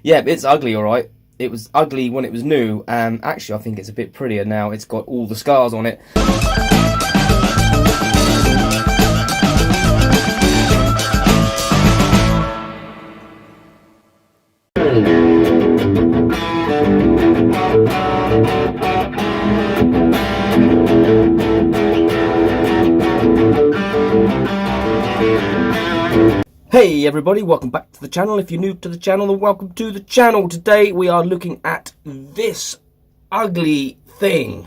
Yeah, it's ugly, alright. It was ugly when it was new, and actually I think it's a bit prettier now. It's got all the scars on it. Hey everybody, welcome back to the channel. If you're new to the channel, then welcome to the channel. Today we are looking at this ugly thing.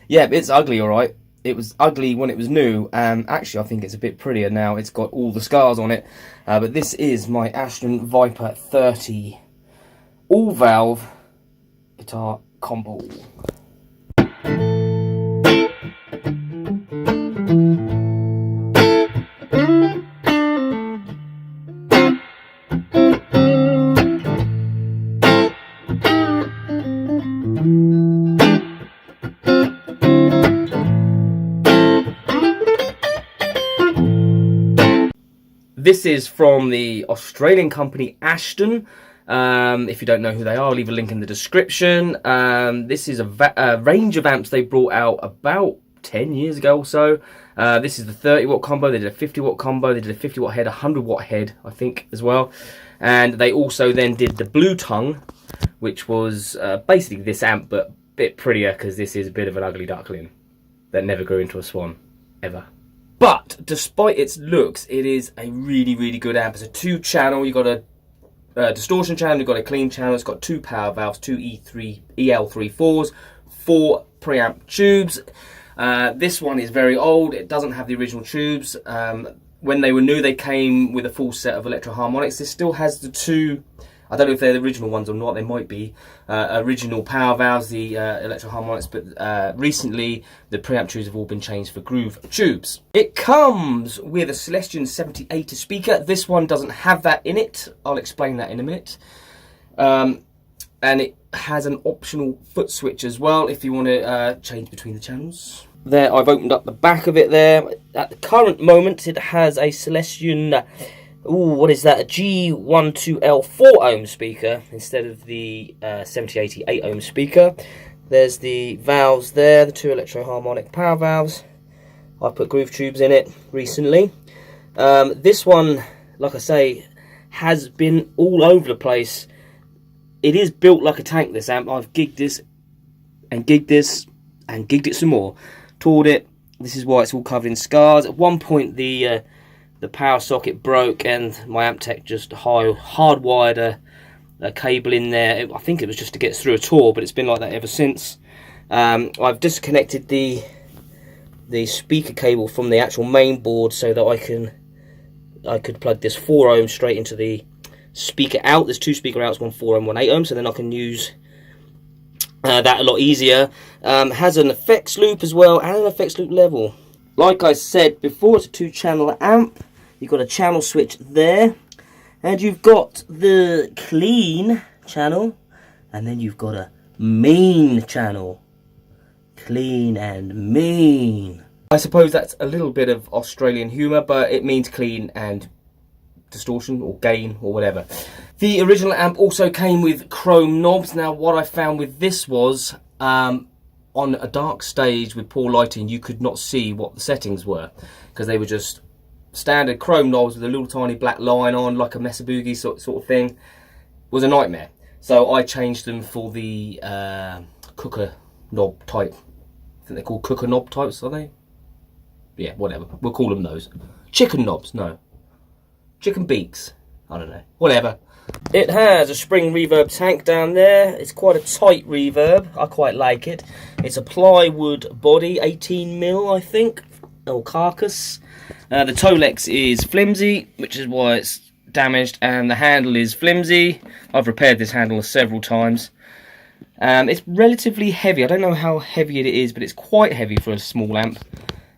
Yeah, it's ugly, alright. It was ugly when it was new, and actually I think it's a bit prettier now. It's got all the scars on it. But this is my Ashton Viper 30 all-valve guitar combo. This is from the Australian company Ashton. If you don't know who they are, I'll leave a link in the description. This is a range of amps they brought out about 10 years ago or so. This is the 30 watt combo. They did a 50 watt combo. They did a 50 watt head, 100 watt head, I think, as well. And they also then did the Blue Tongue, which was basically this amp, but a bit prettier because this is a bit of an ugly duckling that never grew into a swan, ever. But despite its looks, it is a really, really good amp. It's a 2-channel. You've got a distortion channel, you've got a clean channel. It's got 2 power valves, 2 EL34s, 4 preamp tubes. This one is very old. It doesn't have the original tubes. When they were new, they came with a full set of electro harmonics. This still has the 2. I don't know if they're the original ones or not. They might be original power valves, the electro harmonics, but recently the preamp tubes have all been changed for groove tubes. It comes with a Celestion 7080 speaker. This one doesn't have that in it. I'll explain that in a minute. And it has an optional foot switch as well if you want to change between the channels. There, I've opened up the back of it there. At the current moment, it has a Celestion. Ooh, what is that? A G12L 4-ohm speaker instead of the 7080 8-ohm speaker. There's the valves there, the 2 electro-harmonic power valves. I put groove tubes in it recently. This one, like I say, has been all over the place. It is built like a tank, this amp. I've gigged this and gigged this and gigged it some more. Toured it. This is why it's all covered in scars. At one point, the power socket broke and my amp tech just hardwired a cable in there. I think it was just to get through a tour, but it's been like that ever since. I've disconnected the speaker cable from the actual main board so that I could plug this 4-ohm straight into the speaker out. There's 2 speaker outs, one 4-ohm, one 8-ohm, so then I can use that a lot easier. Has an effects loop as well and an effects loop level. Like I said before, it's a 2-channel amp. You've got a channel switch there, and you've got the clean channel, and then you've got a main channel. Clean and main. I suppose that's a little bit of Australian humour, but it means clean and distortion or gain or whatever. The original amp also came with chrome knobs. Now what I found with this was on a dark stage with poor lighting you could not see what the settings were because they were just standard chrome knobs with a little tiny black line on, like a Mesa Boogie sort of thing. It was a nightmare. So I changed them for the cooker knob type. I think they're called cooker knob types, are they? Yeah, whatever. We'll call them those. Chicken knobs, no. Chicken beaks. I don't know. Whatever. It has a spring reverb tank down there. It's quite a tight reverb. I quite like it. It's a plywood body, 18mm, I think, or carcass. The Tolex is flimsy, which is why it's damaged, and the handle is flimsy. I've repaired this handle several times. It's relatively heavy. I don't know how heavy it is, but it's quite heavy for a small amp,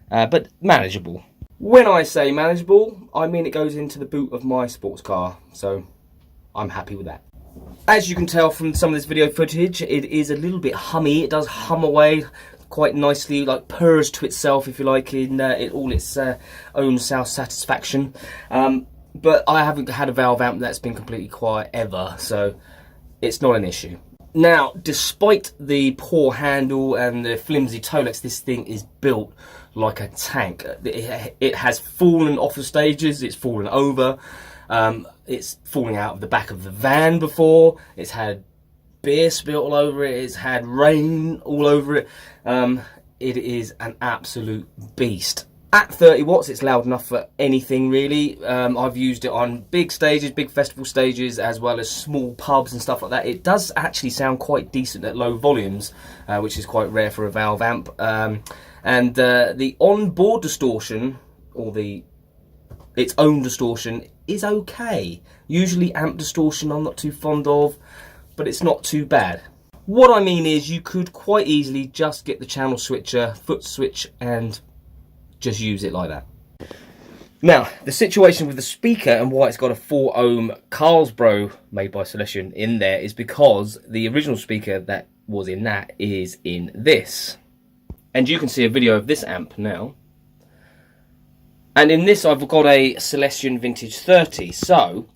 but manageable. When I say manageable, I mean it goes into the boot of my sports car, so I'm happy with that. As you can tell from some of this video footage, it is a little bit hummy. It does hum away quite nicely, like purrs to itself, if you like, in all its own self-satisfaction. But I haven't had a valve amp that's been completely quiet ever, so it's not an issue. Now, despite the poor handle and the flimsy toe legs, this thing is built like a tank. It has fallen off the stages, it's fallen over, it's falling out of the back of the van before, it's had beer spilt all over it, it's had rain all over it. It is an absolute beast. At 30 watts, it's loud enough for anything really. I've used it on big stages, big festival stages, as well as small pubs and stuff like that. It does actually sound quite decent at low volumes, which is quite rare for a valve amp. And the onboard distortion, or its own distortion, is okay. Usually amp distortion I'm not too fond of, but it's not too bad. What I mean is you could quite easily just get the channel switcher, foot switch, and just use it like that. Now, the situation with the speaker and why it's got a 4 ohm Carlsbro made by Celestion in there is because the original speaker that was in that is in this. And you can see a video of this amp now. And in this I've got a Celestion Vintage 30, so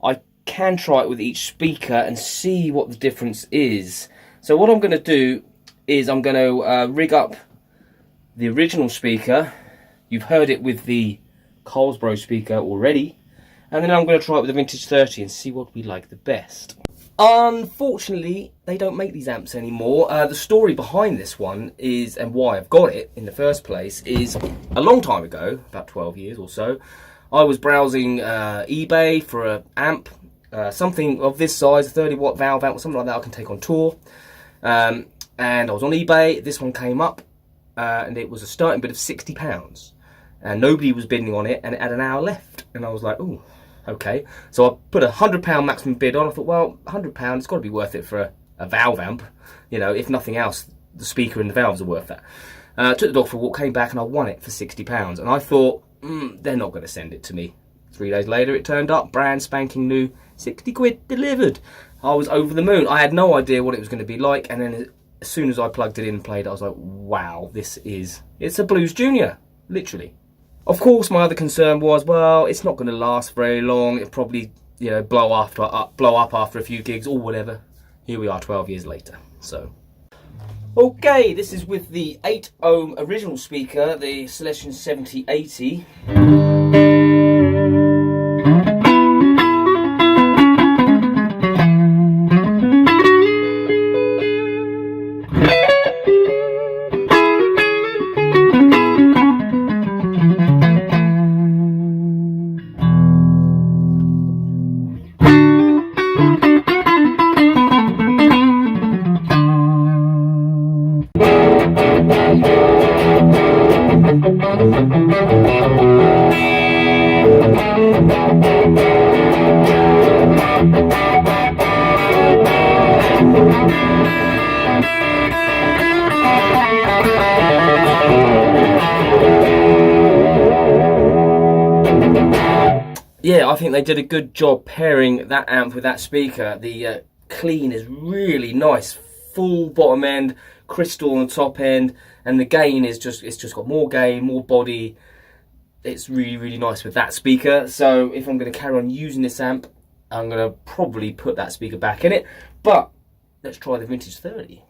I can try it with each speaker and see what the difference is. So what I'm going to do is I'm going to rig up the original speaker. You've heard it with the Carlsbro speaker already, and then I'm going to try it with the Vintage 30 and see what we like the best. Unfortunately, they don't make these amps anymore. The story behind this one is, and why I've got it in the first place, is a long time ago, about 12 years or so, I was browsing eBay for an amp, something of this size, a 30 watt valve amp or something like that I can take on tour. And I was on eBay, this one came up, and it was a starting bid of £60. And nobody was bidding on it, and it had an hour left. And I was like, oh, okay. So I put a £100 maximum bid on. I thought, well, £100, it's got to be worth it for a valve amp. You know, if nothing else, the speaker and the valves are worth that. Took the dog for a walk, came back, and I won it for £60. And I thought, they're not going to send it to me. 3 days later, it turned up, brand spanking new, 60 quid delivered. I was over the moon. I had no idea what it was going to be like, and then as soon as I plugged it in and played, I was like, wow, it's a Blues Junior, literally. Of course, my other concern was, well, it's not going to last very long. It'll probably, you know, blow up after a few gigs or whatever. Here we are 12 years later, so. Okay, this is with the 8 ohm original speaker, the Celestion 7080. Yeah, I think they did a good job pairing that amp with that speaker. The clean is really nice, full bottom end, crystal on the top end, and the gain is it's just got more gain, more body. It's really, really nice with that speaker. So if I'm going to carry on using this amp, I'm going to probably put that speaker back in it. But let's try the Vintage 30.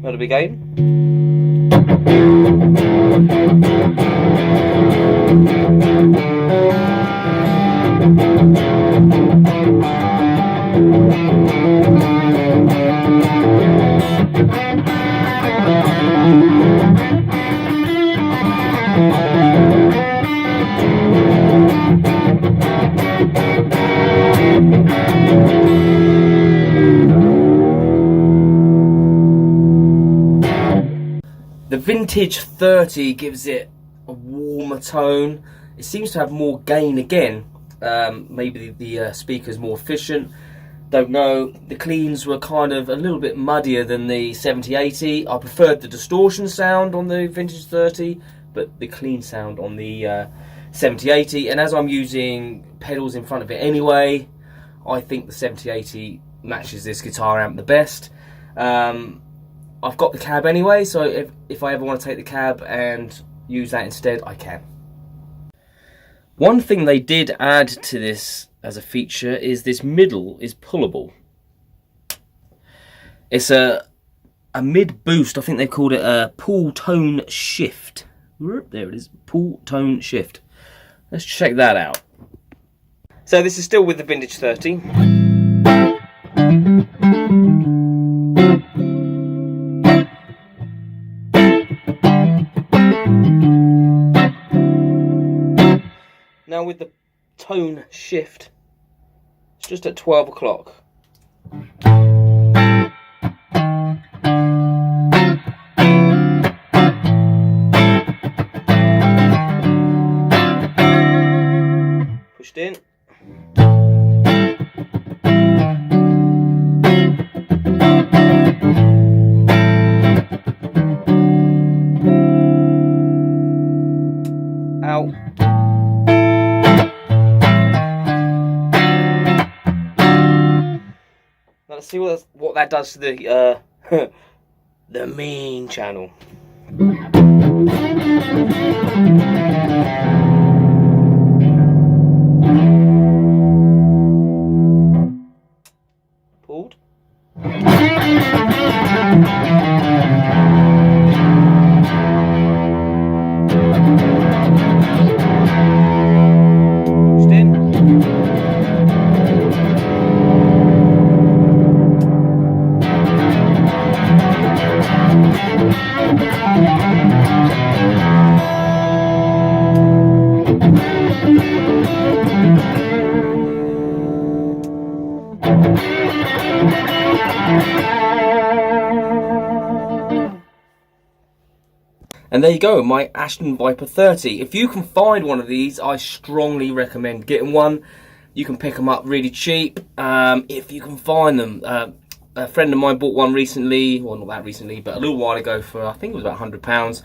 That'll be game. The Vintage 30 gives it a warmer tone. It seems to have more gain again. Maybe the speaker's more efficient. Don't know. The cleans were kind of a little bit muddier than the 7080. I preferred the distortion sound on the Vintage 30, but the clean sound on the 7080. And as I'm using pedals in front of it anyway, I think the 7080 matches this guitar amp the best. I've got the cab anyway, so if I ever want to take the cab and use that instead, I can. One thing they did add to this as a feature is this middle is pullable. It's a mid boost. I think they called it a pull tone shift. There it is, pull tone shift. Let's check that out. So this is still with the Vintage 30. Now with the tone shift, it's just at 12 o'clock. Pushed in. Out. Now let's see what that does to the the main channel. Pulled. Pushed in. And there you go, my Ashton Viper 30. If you can find one of these, I strongly recommend getting one. You can pick them up really cheap if you can find them. A friend of mine bought one recently, well not that recently, but a little while ago for, I think it was about £100.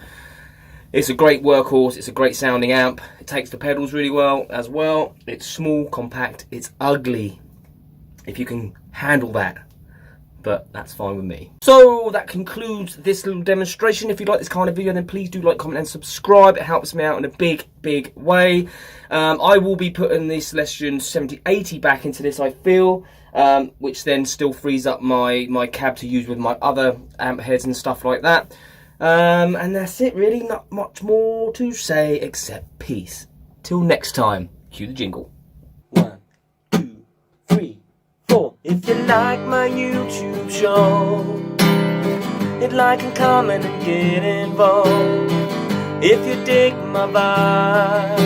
It's a great workhorse, it's a great sounding amp. It takes the pedals really well as well. It's small, compact, it's ugly. If you can handle that. But that's fine with me. So that concludes this little demonstration. If you like this kind of video, then please do like, comment and subscribe. It helps me out in a big way. I will be putting the Celestion 7080 back into this, I feel, which then still frees up my cab to use with my other amp heads and stuff like that. And that's it really, not much more to say except peace. Till next time, cue the jingle. 1, 2, 3, 4. If you like my YouTube show, hit like and comment and get involved. If you dig my vibe,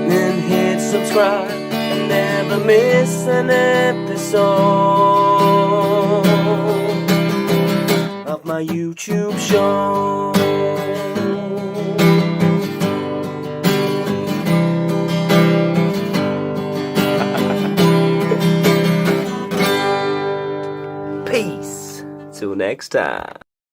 then hit subscribe and never miss an episode of my YouTube show. Peace. Till next time.